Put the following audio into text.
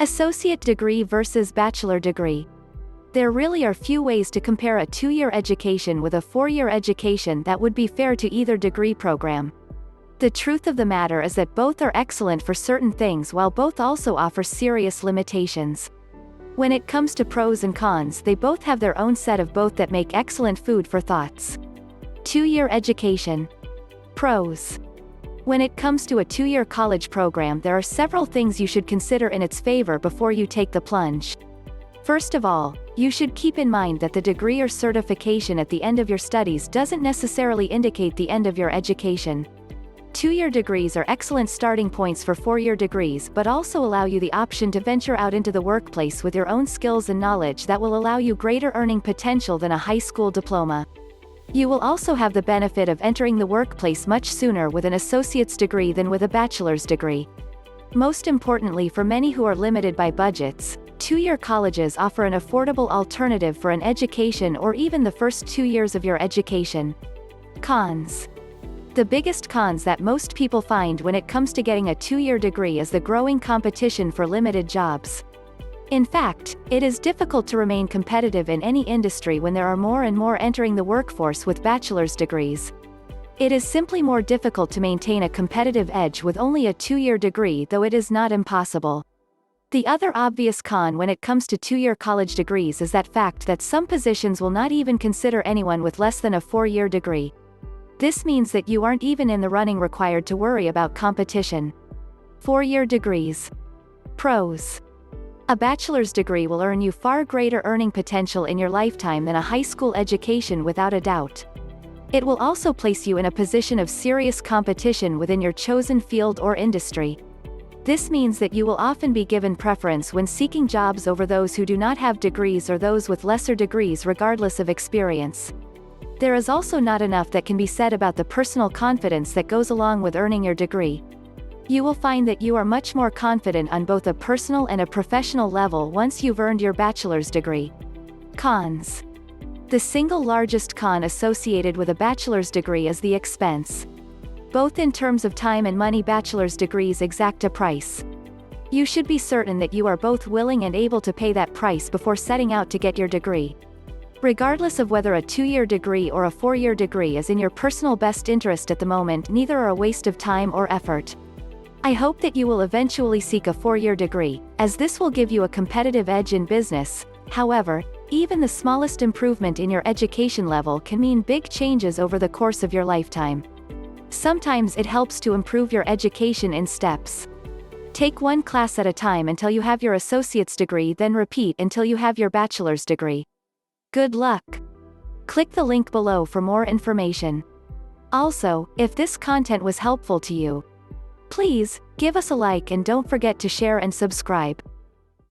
Associate degree versus bachelor degree. There really are few ways to compare a 2-year education with a 4-year education that would be fair to either degree program. The truth of the matter is that both are excellent for certain things while both also offer serious limitations. When it comes to pros and cons, they both have their own set of both that make excellent food for thoughts. 2-year education. Pros. When it comes to a 2-year college program, there are several things you should consider in its favor before you take the plunge. First of all, you should keep in mind that the degree or certification at the end of your studies doesn't necessarily indicate the end of your education. 2-year degrees are excellent starting points for 4-year degrees, but also allow you the option to venture out into the workplace with your own skills and knowledge that will allow you greater earning potential than a high school diploma. You will also have the benefit of entering the workplace much sooner with an associate's degree than with a bachelor's degree. Most importantly, for many who are limited by budgets, 2-year colleges offer an affordable alternative for an education or even the first 2 years of your education. Cons. The biggest cons that most people find when it comes to getting a 2-year degree is the growing competition for limited jobs. In fact, it is difficult to remain competitive in any industry when there are more and more entering the workforce with bachelor's degrees. It is simply more difficult to maintain a competitive edge with only a 2-year degree, though it is not impossible. The other obvious con when it comes to 2-year college degrees is that fact that some positions will not even consider anyone with less than a 4-year degree. This means that you aren't even in the running required to worry about competition. 4-year degrees. Pros. A bachelor's degree will earn you far greater earning potential in your lifetime than a high school education without a doubt. It will also place you in a position of serious competition within your chosen field or industry. This means that you will often be given preference when seeking jobs over those who do not have degrees or those with lesser degrees regardless of experience. There is also not enough that can be said about the personal confidence that goes along with earning your degree. You will find that you are much more confident on both a personal and a professional level once you've earned your bachelor's degree. Cons. The single largest con associated with a bachelor's degree is the expense. Both in terms of time and money, bachelor's degrees exact a price. You should be certain that you are both willing and able to pay that price before setting out to get your degree. Regardless of whether a 2-year degree or a 4-year degree is in your personal best interest at the moment, neither are a waste of time or effort. I hope that you will eventually seek a 4-year degree, as this will give you a competitive edge in business. However, even the smallest improvement in your education level can mean big changes over the course of your lifetime. Sometimes it helps to improve your education in steps. Take one class at a time until you have your associate's degree, then repeat until you have your bachelor's degree. Good luck! Click the link below for more information. Also, if this content was helpful to you, please give us a like and don't forget to share and subscribe.